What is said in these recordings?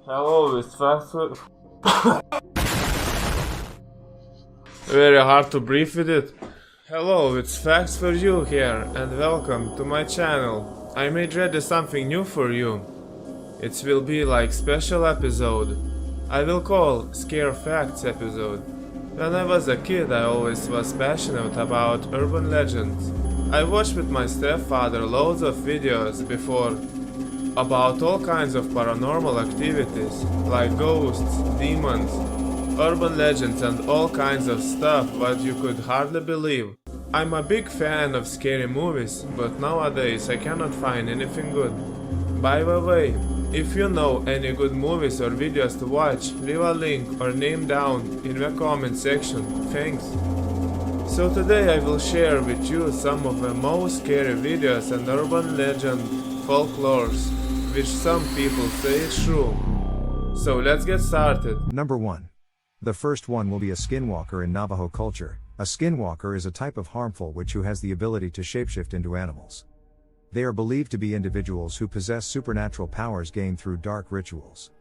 Hello, it's fast. Very hard to breathe with it. Hello, it's Facts for You here, and welcome to my channel. I made ready something new for you. It will be like special episode. I will call Scare Facts episode. When I was a kid, I always was passionate about urban legends. I watched with my stepfather loads of videos before about all kinds of paranormal activities, like ghosts, demons, urban legends and all kinds of stuff what you could hardly believe. I'm a big fan of scary movies, but nowadays I cannot find anything good. By the way, if you know any good movies or videos to watch, leave a link or name down in the comment section, thanks. So today I will share with you some of the most scary videos and urban legend folklores, which some people say is true. So let's get started. Number 1. The first one will be a skinwalker in Navajo culture. A skinwalker is a type of harmful witch who has the ability to shapeshift into animals. They are believed to be individuals who possess supernatural powers gained through dark rituals.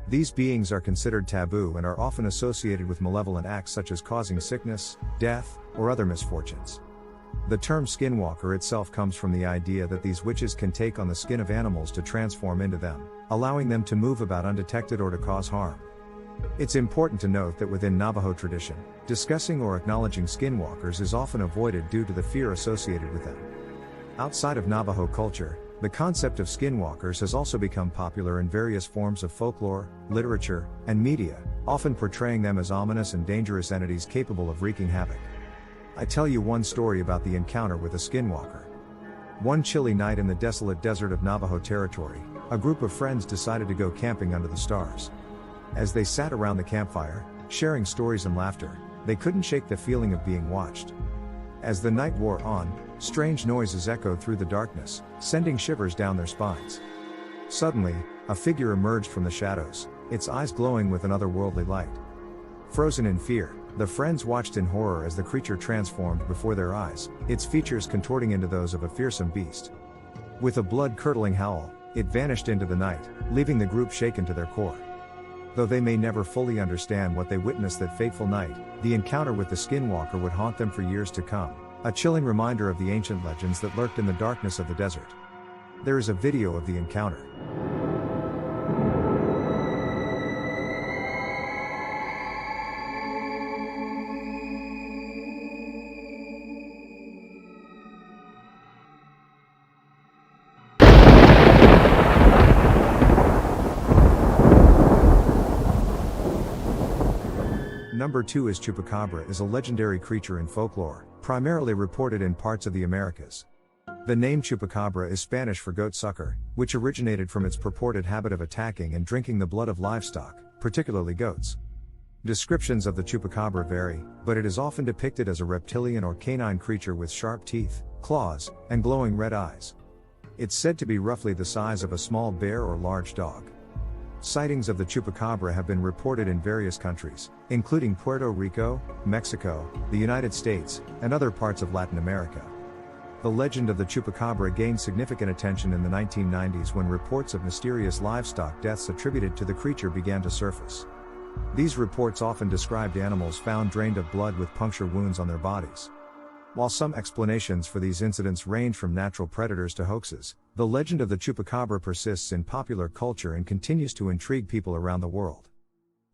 These beings are considered taboo and are often associated with malevolent acts such as causing sickness, death, or other misfortunes. The term skinwalker itself comes from the idea that these witches can take on the skin of animals to transform into them, allowing them to move about undetected or to cause harm. It's important to note that within Navajo tradition, discussing or acknowledging skinwalkers is often avoided due to the fear associated with them. Outside of Navajo culture, the concept of skinwalkers has also become popular in various forms of folklore, literature, and media, often portraying them as ominous and dangerous entities capable of wreaking havoc. I tell you one story about the encounter with a skinwalker. One chilly night in the desolate desert of Navajo territory, a group of friends decided to go camping under the stars. As they sat around the campfire, sharing stories and laughter, they couldn't shake the feeling of being watched. As the night wore on, strange noises echoed through the darkness, sending shivers down their spines. Suddenly, a figure emerged from the shadows, its eyes glowing with an otherworldly light. Frozen in fear, the friends watched in horror as the creature transformed before their eyes, its features contorting into those of a fearsome beast. With a blood-curdling howl, it vanished into the night, leaving the group shaken to their core. Though they may never fully understand what they witnessed that fateful night, the encounter with the skinwalker would haunt them for years to come, a chilling reminder of the ancient legends that lurked in the darkness of the desert. There is a video of the encounter. Number 2 is Chupacabra is a legendary creature in folklore, primarily reported in parts of the Americas. The name Chupacabra is Spanish for goat sucker, which originated from its purported habit of attacking and drinking the blood of livestock, particularly goats. Descriptions of the Chupacabra vary, but it is often depicted as a reptilian or canine creature with sharp teeth, claws, and glowing red eyes. It's said to be roughly the size of a small bear or large dog. Sightings of the Chupacabra have been reported in various countries, including Puerto Rico, Mexico, the United States, and other parts of Latin America. The legend of the Chupacabra gained significant attention in the 1990s when reports of mysterious livestock deaths attributed to the creature began to surface. These reports often described animals found drained of blood with puncture wounds on their bodies. While some explanations for these incidents range from natural predators to hoaxes, the legend of the Chupacabra persists in popular culture and continues to intrigue people around the world.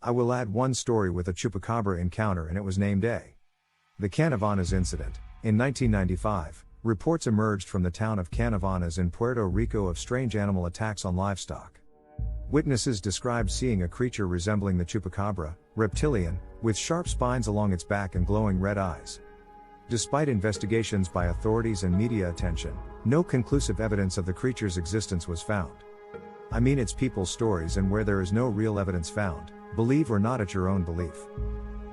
I will add one story with a Chupacabra encounter, and it was named the Canavanas incident. In 1995, reports emerged from the town of Canavanas in Puerto Rico of strange animal attacks on livestock. Witnesses described seeing a creature resembling the Chupacabra, reptilian, with sharp spines along its back and glowing red eyes. Despite investigations by authorities and media attention, no conclusive evidence of the creature's existence was found. I mean, it's people's stories, and where there is no real evidence found, believe or not at your own belief.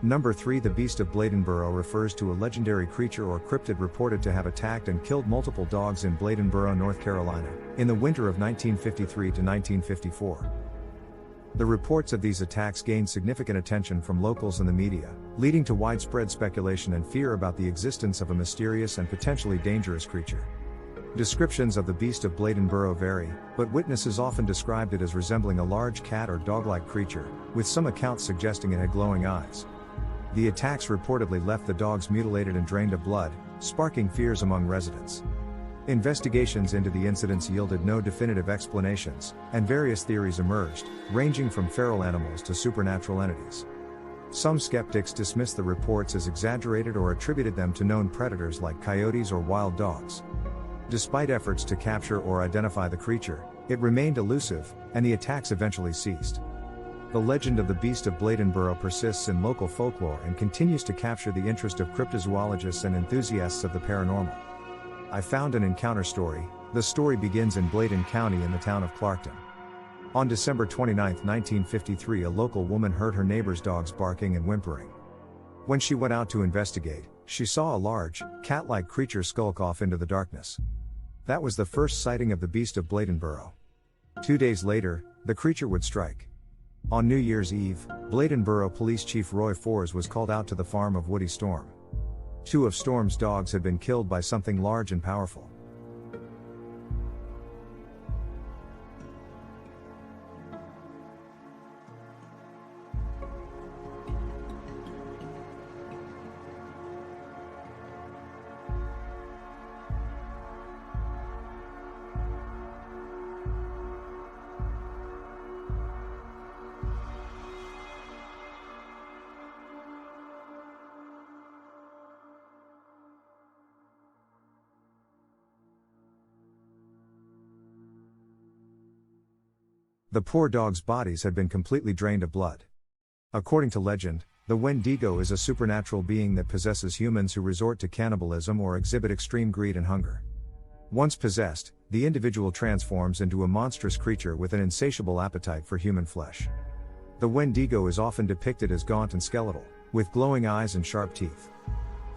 Number 3. The Beast of Bladenboro refers to a legendary creature or cryptid reported to have attacked and killed multiple dogs in Bladenboro, North Carolina, in the winter of 1953 to 1954. The reports of these attacks gained significant attention from locals and the media, leading to widespread speculation and fear about the existence of a mysterious and potentially dangerous creature. Descriptions of the beast of Bladenboro vary, but witnesses often described it as resembling a large cat or dog-like creature, with some accounts suggesting it had glowing eyes. The attacks reportedly left the dogs mutilated and drained of blood, sparking fears among residents. Investigations into the incidents yielded no definitive explanations, and various theories emerged, ranging from feral animals to supernatural entities. Some skeptics dismissed the reports as exaggerated or attributed them to known predators like coyotes or wild dogs. Despite efforts to capture or identify the creature, it remained elusive, and the attacks eventually ceased. The legend of the beast of Bladenboro persists in local folklore and continues to capture the interest of cryptozoologists and enthusiasts of the paranormal. I found an encounter story. The story begins in Bladen County in the town of Clarkton. On December 29, 1953, a local woman heard her neighbor's dogs barking and whimpering. When she went out to investigate, she saw a large, cat-like creature skulk off into the darkness. That was the first sighting of the beast of Bladenboro. 2 days later, the creature would strike. On New Year's Eve, Bladenboro Police Chief Roy Fors was called out to the farm of Woody Storm. 2 of Storm's dogs had been killed by something large and powerful. The poor dogs' bodies had been completely drained of blood. According to legend, the Wendigo is a supernatural being that possesses humans who resort to cannibalism or exhibit extreme greed and hunger. Once possessed, the individual transforms into a monstrous creature with an insatiable appetite for human flesh. The Wendigo is often depicted as gaunt and skeletal, with glowing eyes and sharp teeth.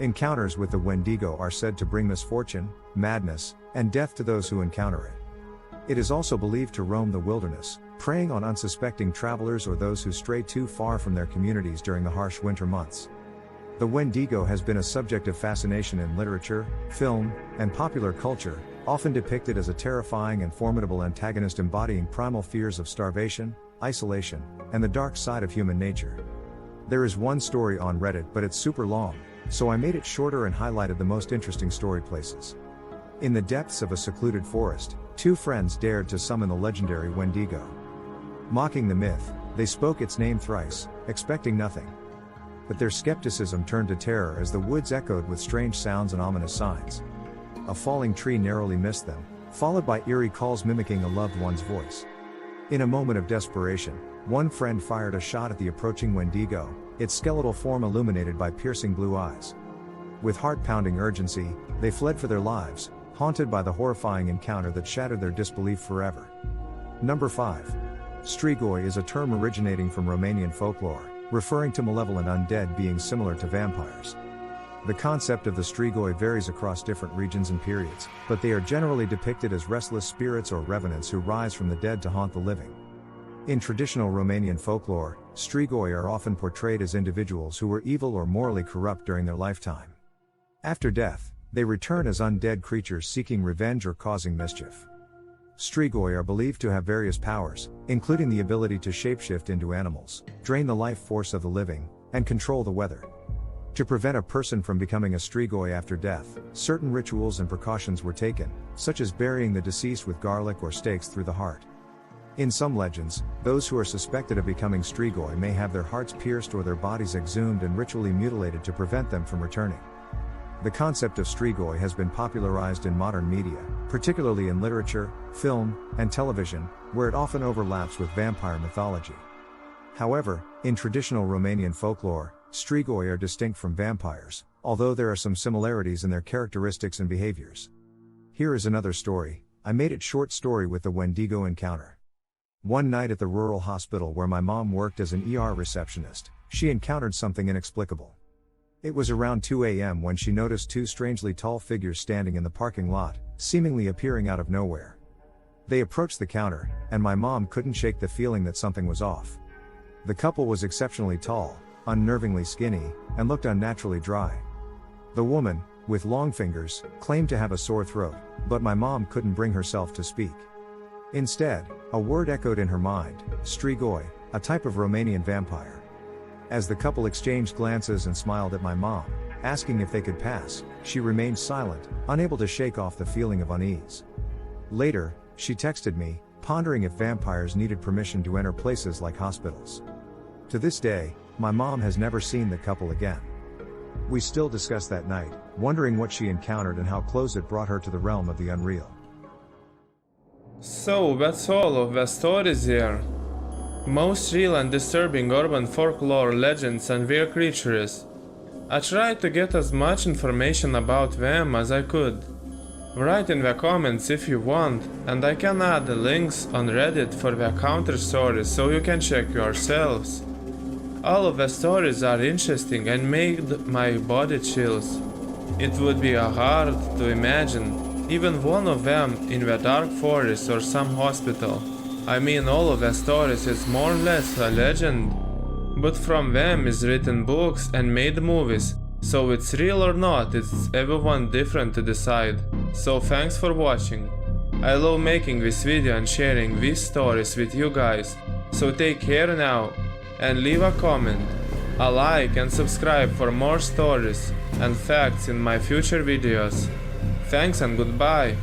Encounters with the Wendigo are said to bring misfortune, madness, and death to those who encounter it. It is also believed to roam the wilderness, preying on unsuspecting travelers or those who stray too far from their communities during the harsh winter months. The Wendigo has been a subject of fascination in literature, film, and popular culture, often depicted as a terrifying and formidable antagonist embodying primal fears of starvation, isolation, and the dark side of human nature. There is one story on Reddit, but it's super long, so I made it shorter and highlighted the most interesting story places. In the depths of a secluded forest, 2 friends dared to summon the legendary Wendigo. Mocking the myth, they spoke its name thrice, expecting nothing. But their skepticism turned to terror as the woods echoed with strange sounds and ominous signs. A falling tree narrowly missed them, followed by eerie calls mimicking a loved one's voice. In a moment of desperation, one friend fired a shot at the approaching Wendigo, its skeletal form illuminated by piercing blue eyes. With heart-pounding urgency, they fled for their lives, haunted by the horrifying encounter that shattered their disbelief forever. Number 5. Strigoi is a term originating from Romanian folklore, referring to malevolent undead beings similar to vampires. The concept of the Strigoi varies across different regions and periods, but they are generally depicted as restless spirits or revenants who rise from the dead to haunt the living. In traditional Romanian folklore, Strigoi are often portrayed as individuals who were evil or morally corrupt during their lifetime. After death, they return as undead creatures seeking revenge or causing mischief. Strigoi are believed to have various powers, including the ability to shapeshift into animals, drain the life force of the living, and control the weather. To prevent a person from becoming a Strigoi after death, certain rituals and precautions were taken, such as burying the deceased with garlic or stakes through the heart. In some legends, those who are suspected of becoming Strigoi may have their hearts pierced or their bodies exhumed and ritually mutilated to prevent them from returning. The concept of Strigoi has been popularized in modern media, particularly in literature, film, and television, where it often overlaps with vampire mythology. However, in traditional Romanian folklore, Strigoi are distinct from vampires, although there are some similarities in their characteristics and behaviors. Here is another story. I made it short story with the Wendigo encounter. One night at the rural hospital where my mom worked as an ER receptionist, she encountered something inexplicable. It was around 2 a.m. when she noticed 2 strangely tall figures standing in the parking lot, seemingly appearing out of nowhere. They approached the counter, and my mom couldn't shake the feeling that something was off. The couple was exceptionally tall, unnervingly skinny, and looked unnaturally dry. The woman, with long fingers, claimed to have a sore throat, but my mom couldn't bring herself to speak. Instead, a word echoed in her mind: Strigoi, a type of Romanian vampire. As the couple exchanged glances and smiled at my mom, asking if they could pass, she remained silent, unable to shake off the feeling of unease. Later, she texted me, pondering if vampires needed permission to enter places like hospitals. To this day, my mom has never seen the couple again. We still discuss that night, wondering what she encountered and how close it brought her to the realm of the unreal. So that's all of the stories here. Most real and disturbing urban folklore legends and weird creatures. I tried to get as much information about them as I could. Write in the comments if you want, and I can add the links on Reddit for the counter stories so you can check yourselves. All of the stories are interesting and made my body chills. It would be hard to imagine even one of them in the dark forest or some hospital. I mean, all of the stories is more or less a legend, but from them is written books and made movies, so it's real or not, it's everyone different to decide. So thanks for watching. I love making this video and sharing these stories with you guys, so take care now, and leave a comment, a like and subscribe for more stories and facts in my future videos. Thanks and goodbye.